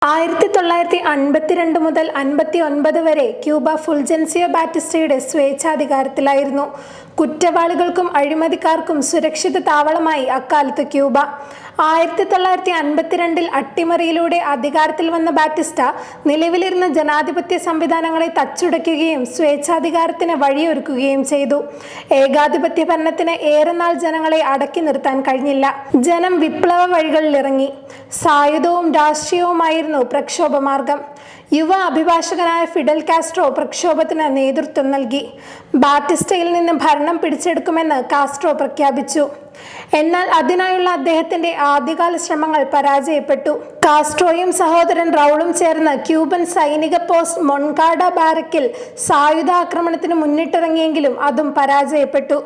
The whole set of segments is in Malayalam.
1952 മുതൽ 59 വരെ ക്യൂബ ഫുൾജൻസിയോ ബാറ്റിസ്റ്റയുടെ സ്വേച്ഛാധികാരത്തിലായിരുന്നു. കുറ്റവാളികൾക്കും അഴിമതിക്കാർക്കും സുരക്ഷിത താവളമായി അക്കാലത്ത് ക്യൂബ. 1952 അട്ടിമറിയിലൂടെ അധികാരത്തിൽ വന്ന ബാറ്റിസ്റ്റ നിലവിലിരുന്ന ജനാധിപത്യ സംവിധാനങ്ങളെ തച്ചുടയ്ക്കുകയും സ്വേച്ഛാധികാരത്തിന് വഴിയൊരുക്കുകയും ചെയ്തു. ഏകാധിപത്യ ഭരണത്തിന് ഏറെ നാൾ ജനങ്ങളെ അടക്കി നിർത്താൻ കഴിഞ്ഞില്ല. ജനം വിപ്ലവ വഴികളിലിറങ്ങി. സായുധവും രാഷ്ട്രീയവുമായിരുന്നു പ്രക്ഷോഭമാർഗം. യുവ അഭിഭാഷകനായ ഫിഡൽ കാസ്ട്രോ പ്രക്ഷോഭത്തിന് നേതൃത്വം നൽകി. ബാറ്റിസ്റ്റയിൽ നിന്ന് ഭരണം പിടിച്ചെടുക്കുമെന്ന് കാസ്ട്രോ പ്രഖ്യാപിച്ചു. എന്നാൽ അതിനായുള്ള അദ്ദേഹത്തിന്റെ ആദ്യകാല ശ്രമങ്ങൾ പരാജയപ്പെട്ടു. കാസ്ട്രോയും സഹോദരൻ റൗളും ചേർന്ന് ക്യൂബൻ സൈനിക പോസ്റ്റ് മൊൺകാഡ ബാരക്കിൽ സായുധ ആക്രമണത്തിന് മുന്നിട്ടിറങ്ങിയെങ്കിലും അതും പരാജയപ്പെട്ടു.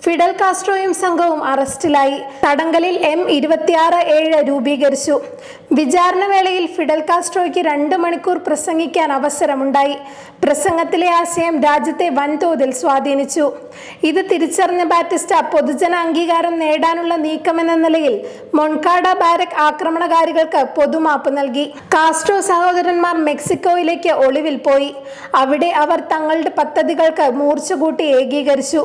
ഫിഡൽ കാസ്ട്രോയും സംഘവും അറസ്റ്റിലായി. തടങ്കലിൽ M26-7 രൂപീകരിച്ചു. വിചാരണ വേളയിൽ ഫിഡൽ കാസ്ട്രോയ്ക്ക് 2 മണിക്കൂർ പ്രസംഗിക്കാൻ അവസരമുണ്ടായി. പ്രസംഗത്തിലെ ആശയം രാജ്യത്തെ വൻതോതിൽ സ്വാധീനിച്ചു. ഇത് തിരിച്ചറിഞ്ഞ ബാറ്റിസ്റ്റ പൊതുജന അംഗീകാരം നേടാനുള്ള നീക്കമെന്ന നിലയിൽ മൊൺകാഡ ബാരക് ആക്രമണകാരികൾക്ക് പൊതുമാപ്പ് നൽകി. കാസ്ട്രോ സഹോദരന്മാർ മെക്സിക്കോയിലേക്ക് ഒളിവിൽ പോയി. അവിടെ അവർ തങ്ങളുടെ പദ്ധതികൾക്ക് മൂർച്ച കൂട്ടി ഏകീകരിച്ചു.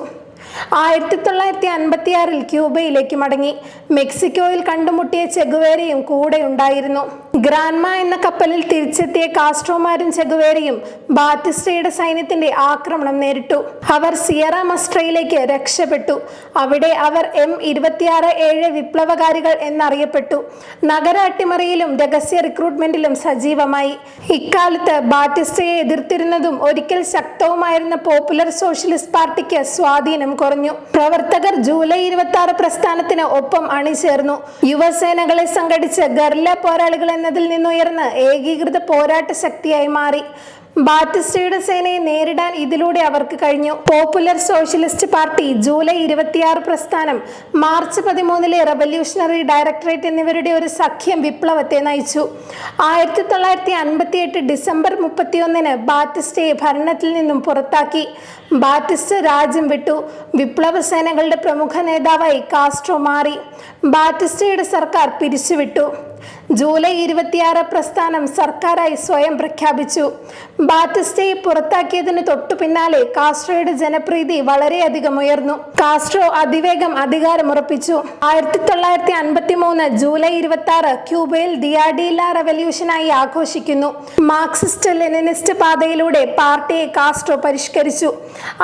1956 ക്യൂബയിലേക്ക് മടങ്ങി. മെക്സിക്കോയിൽ കണ്ടുമുട്ടിയ ചെഗുവേരയും കൂടെ ഉണ്ടായിരുന്നു. ഗ്രാൻമ എന്ന കപ്പലിൽ തിരിച്ചെത്തിയ കാസ്ട്രോമാരും ചെഗുവേരയും ബാറ്റിസ്റ്റയുടെ സൈന്യത്തിന്റെ ആക്രമണം നേരിട്ടു. അവർ സിയറ മസ്ട്രയിലേക്ക് രക്ഷപ്പെട്ടു. അവിടെ അവർ M26-7 വിപ്ലവകാരികൾ എന്നറിയപ്പെട്ടു. നഗര അട്ടിമറിയിലും രഹസ്യ റിക്രൂട്ട്മെന്റിലും സജീവമായി. ഇക്കാലത്ത് ബാറ്റിസ്റ്റയെ എതിർത്തിരുന്നതും ഒരിക്കൽ ശക്തവുമായിരുന്ന പോപ്പുലർ സോഷ്യലിസ്റ്റ് പാർട്ടിക്ക് സ്വാധീനം കുറഞ്ഞു. പ്രവർത്തകർ ജൂലൈ 26 പ്രസ്ഥാനത്തിന് ഒപ്പം അണിചേർന്നു. യുവസേനകളെ സംഘടിച്ച് ഗറില്ല പോരാളികൾ എന്നതിൽ നിന്നുയർന്ന് ഏകീകൃത പോരാട്ട ശക്തിയായി മാറി. ബാറ്റിസ്റ്റയുടെ സേനയെ നേരിടാൻ ഇതിലൂടെ അവർക്ക് കഴിഞ്ഞു. പോപ്പുലർ സോഷ്യലിസ്റ്റ് പാർട്ടി, ജൂലൈ 26 പ്രസ്ഥാനം, മാർച്ച് 13 റവല്യൂഷണറി ഡയറക്ടറേറ്റ് എന്നിവരുടെ ഒരു സഖ്യം വിപ്ലവത്തെ നയിച്ചു. 1958 ഡിസംബർ 31 ബാറ്റിസ്റ്റയെ ഭരണത്തിൽ നിന്നും പുറത്താക്കി. ബാറ്റിസ്റ്റ രാജ്യം വിട്ടു. വിപ്ലവ സേനകളുടെ പ്രമുഖ നേതാവായി കാസ്ട്രോ മാറി. ബാറ്റിസ്റ്റയുടെ സർക്കാർ പിരിച്ചുവിട്ടു. ജൂലൈ 26 പ്രസ്ഥാനം സർക്കാരായി സ്വയം പ്രഖ്യാപിച്ചു. ബാറ്റിസ്റ്റയെ പുറത്താക്കിയതിന് തൊട്ടു പിന്നാലെ കാസ്ട്രോയുടെ ജനപ്രീതി വളരെയധികം ഉയർന്നു. കാസ്ട്രോ അതിവേഗം അധികാരമുറപ്പിച്ചു. 1953 ജൂലൈ 26 ക്യൂബയിൽ ദിയാഡില റവല്യൂഷനായി ആഘോഷിക്കുന്നു. മാർക്സിസ്റ്റ് ലെനിനിസ്റ്റ് പാതയിലൂടെ പാർട്ടിയെ കാസ്ട്രോ പരിഷ്കരിച്ചു.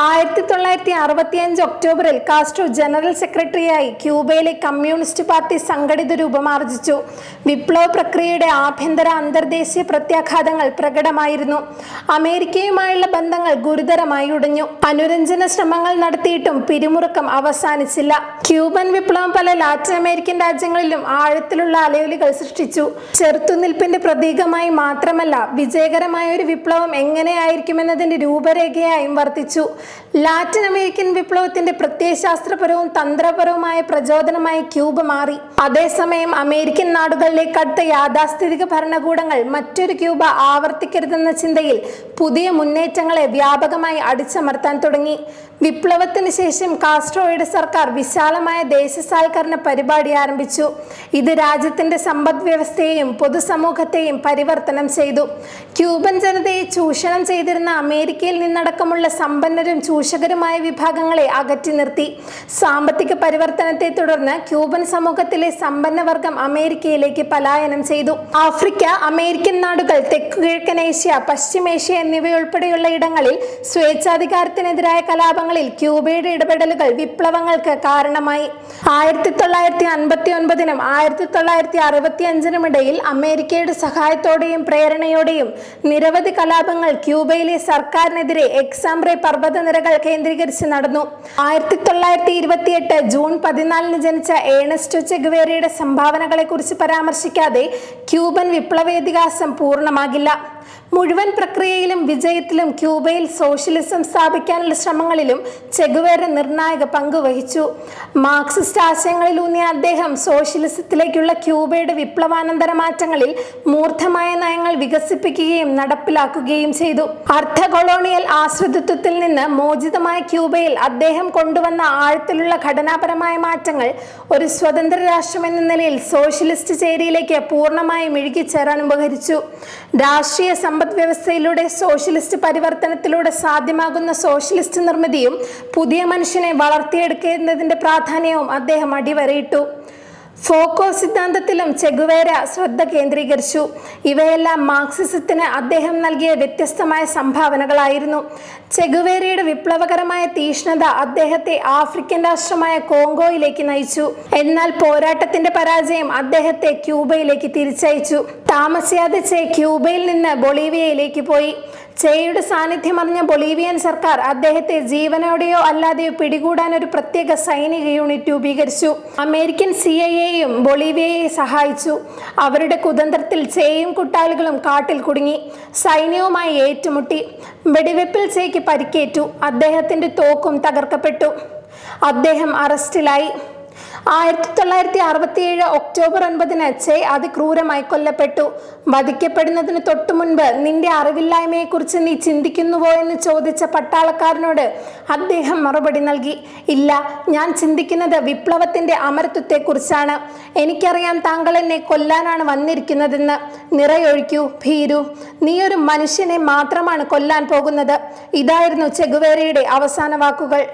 1965 ഒക്ടോബറിൽ കാസ്ട്രോ ജനറൽ സെക്രട്ടറിയായി ക്യൂബയിലെ കമ്മ്യൂണിസ്റ്റ് പാർട്ടി സംഘടിത രൂപമാർജിച്ചു. വിപ്ലവ പ്രക്രിയയുടെ ആഭ്യന്തര അന്തർദേശീയ പ്രത്യാഘാതങ്ങൾ പ്രകടമായിരുന്നു. അമേരിക്കയുമായുള്ള ബന്ധങ്ങൾ ഗുരുതരമായി ഉടഞ്ഞു. അനുരഞ്ജന ശ്രമങ്ങൾ നടത്തിയിട്ടും പിരിമുറുക്കം അവസാനിച്ചില്ല. ക്യൂബൻ വിപ്ലവം പല ലാറ്റിൻ അമേരിക്കൻ രാജ്യങ്ങളിലും ആഴത്തിലുള്ള അലയൊലികൾ സൃഷ്ടിച്ചു. ചെറുത്തുനിൽപ്പിന്റെ പ്രതീകമായി മാത്രമല്ല, വിജയകരമായ ഒരു വിപ്ലവം എങ്ങനെയായിരിക്കുമെന്നതിന്റെ രൂപരേഖയായും വർത്തിച്ചു. ലാറ്റിൻ അമേരിക്കൻ വിപ്ലവത്തിന്റെ പ്രത്യയശാസ്ത്രപരവും തന്ത്രപരവുമായ പ്രചോദനമായി ക്യൂബ മാറി. അതേസമയം അമേരിക്കൻ നാടുകളിലേക്ക് അടുത്ത യാഥാസ്ഥിതിക ഭരണകൂടങ്ങൾ മറ്റൊരു ക്യൂബ ആവർത്തിക്കരുതെന്ന ചിന്തയിൽ പുതിയ മുന്നേറ്റങ്ങളെ വ്യാപകമായി അടിച്ചമർത്താൻ തുടങ്ങി. വിപ്ലവത്തിന് ശേഷം കാസ്ട്രോയുടെ സർക്കാർ വിശാലമായ ദേശസാൽക്കരണ പരിപാടി ആരംഭിച്ചു. ഇത് രാജ്യത്തിന്റെ സമ്പദ് വ്യവസ്ഥയെയും പൊതുസമൂഹത്തെയും പരിവർത്തനം ചെയ്തു. ക്യൂബൻ ജനതയെ ചൂഷണം ചെയ്തിരുന്ന അമേരിക്കയിൽ നിന്നടക്കമുള്ള സമ്പന്നരും ചൂഷകരുമായ വിഭാഗങ്ങളെ അകറ്റി നിർത്തി. സാമ്പത്തിക പരിവർത്തനത്തെ തുടർന്ന് ക്യൂബൻ സമൂഹത്തിലെ സമ്പന്നവർഗം അമേരിക്കയിലേക്ക് പലായനം ചെയ്തു. ആഫ്രിക്ക, അമേരിക്കൻ നാടുകൾ, തെക്കുകിഴക്കൻ ഏഷ്യ, പശ്ചിമേഷ്യ എന്നിവയുൾപ്പെടെയുള്ള ഇടങ്ങളിൽ സ്വേച്ഛാധികാരത്തിനെതിരായ കലാപങ്ങളിൽ ക്യൂബയുടെ ഇടപെടലുകൾ വിപ്ലവങ്ങൾക്ക് കാരണമായി. 1959 1965 ഇടയിൽ അമേരിക്കയുടെ സഹായത്തോടെയും പ്രേരണയോടെയും നിരവധി കലാപങ്ങൾ ക്യൂബയിലെ സർക്കാരിനെതിരെ എക്സാംബ്രെ പർവ്വതനിരകൾ കേന്ദ്രീകരിച്ച് നടന്നു. 1928 ജൂൺ 14 ജനിച്ച ഏണസ്റ്റോ ചെഗുവേരയുടെ സംഭാവനകളെ കുറിച്ച് പരാമർശിക്കാതെ ക്യൂബൻ വിപ്ലവേതിഹാസം പൂർണ്ണമാകില്ല. മുഴുവൻ പ്രക്രിയയിലും വിജയത്തിലും ക്യൂബയിൽ സോഷ്യലിസം സ്ഥാപിക്കാനുള്ള ശ്രമങ്ങളിലും ചെഗുവേര നിർണായക പങ്ക് വഹിച്ചു. മാർക്സിസ്റ്റ് ആശയങ്ങളിലൂന്നിയ അദ്ദേഹം സോഷ്യലിസത്തിലേക്കുള്ള ക്യൂബയുടെ വിപ്ലവാനന്തര മാറ്റങ്ങളിൽ മൂർദ്ധമായ നയങ്ങൾ വികസിപ്പിക്കുകയും നടപ്പിലാക്കുകയും ചെയ്തു. അർദ്ധ കൊളോണിയൽ ആശ്രിതത്വത്തിൽ നിന്ന് മോചിതമായ ക്യൂബയിൽ അദ്ദേഹം കൊണ്ടുവന്ന ആഴത്തിലുള്ള ഘടനാപരമായ മാറ്റങ്ങൾ ഒരു സ്വതന്ത്ര രാഷ്ട്രം എന്ന നിലയിൽ സോഷ്യലിസ്റ്റ് ചേരിയിലേക്ക് പൂർണ്ണമായും ഇഴുകിച്ചേരാൻ ഉപകരിച്ചു. രാഷ്ട്രീയ സമ്പദ് വ്യവസ്ഥയിലൂടെ സോഷ്യലിസ്റ്റ് പരിവർത്തനത്തിലൂടെ സാധ്യമാകുന്ന സോഷ്യലിസ്റ്റ് നിർമ്മിതിയും പുതിയ മനുഷ്യനെ വളർത്തിയെടുക്കുന്നതിന്റെ പ്രാധാന്യവും അദ്ദേഹം അടിവരയിട്ടു. ഫോക്കോ സിദ്ധാന്തത്തിലും ചെഗുവേര ശ്രദ്ധ കേന്ദ്രീകരിച്ചു. ഇവയെല്ലാം മാർക്സിസത്തിന് അദ്ദേഹം നൽകിയ വ്യത്യസ്തമായ സംഭാവനകളായിരുന്നു. ചെഗുവേരയുടെ വിപ്ലവകരമായ തീക്ഷ്ണത അദ്ദേഹത്തെ ആഫ്രിക്കൻ രാഷ്ട്രമായ കോങ്കോയിലേക്ക് നയിച്ചു. എന്നാൽ പോരാട്ടത്തിന്റെ പരാജയം അദ്ദേഹത്തെ ക്യൂബയിലേക്ക് തിരിച്ചയച്ചു. താമസിയാതെ ചെ ക്യൂബയിൽ നിന്ന് ബൊളീവിയയിലേക്ക് പോയി. ചെയുടെ സാന്നിധ്യം അറിഞ്ഞ ബൊളീവിയൻ സർക്കാർ അദ്ദേഹത്തെ ജീവനോടെയോ അല്ലാതെയോ പിടികൂടാൻ ഒരു പ്രത്യേക സൈനിക യൂണിറ്റ് രൂപീകരിച്ചു. അമേരിക്കൻ CIA ബൊളീവിയയെ സഹായിച്ചു. അവരുടെ കുതന്ത്രത്തിൽ ചെയും കൂട്ടാളികളും കാട്ടിൽ കുടുങ്ങി. സൈന്യവുമായി ഏറ്റുമുട്ടി. വെടിവെപ്പിൽ ചെയ്ക്ക് പരിക്കേറ്റു. അദ്ദേഹത്തിന്റെ തോക്കും തകർക്കപ്പെട്ടു. അദ്ദേഹം അറസ്റ്റിലായി. 1967 ഒക്ടോബർ 9 ചെ അതിക്രൂരമായി കൊല്ലപ്പെട്ടു. വധിക്കപ്പെടുന്നതിന് തൊട്ടു മുൻപ് നിന്റെ അറിവില്ലായ്മയെക്കുറിച്ച് നീ ചിന്തിക്കുന്നുവോ എന്ന് ചോദിച്ച പട്ടാളക്കാരനോട് അദ്ദേഹം മറുപടി നൽകി, ഇല്ല, ഞാൻ ചിന്തിക്കുന്നത് വിപ്ലവത്തിന്റെ അമരത്വത്തെക്കുറിച്ചാണ്. എനിക്കറിയാം താങ്കൾ എന്നെ കൊല്ലാനാണ് വന്നിരിക്കുന്നതെന്ന്. നിറയൊഴിക്കൂ ഭീരു, നീ ഒരു മനുഷ്യനെ മാത്രമാണ് കൊല്ലാൻ പോകുന്നത്. ഇതായിരുന്നു ചെഗുവേരയുടെ അവസാന വാക്കുകൾ.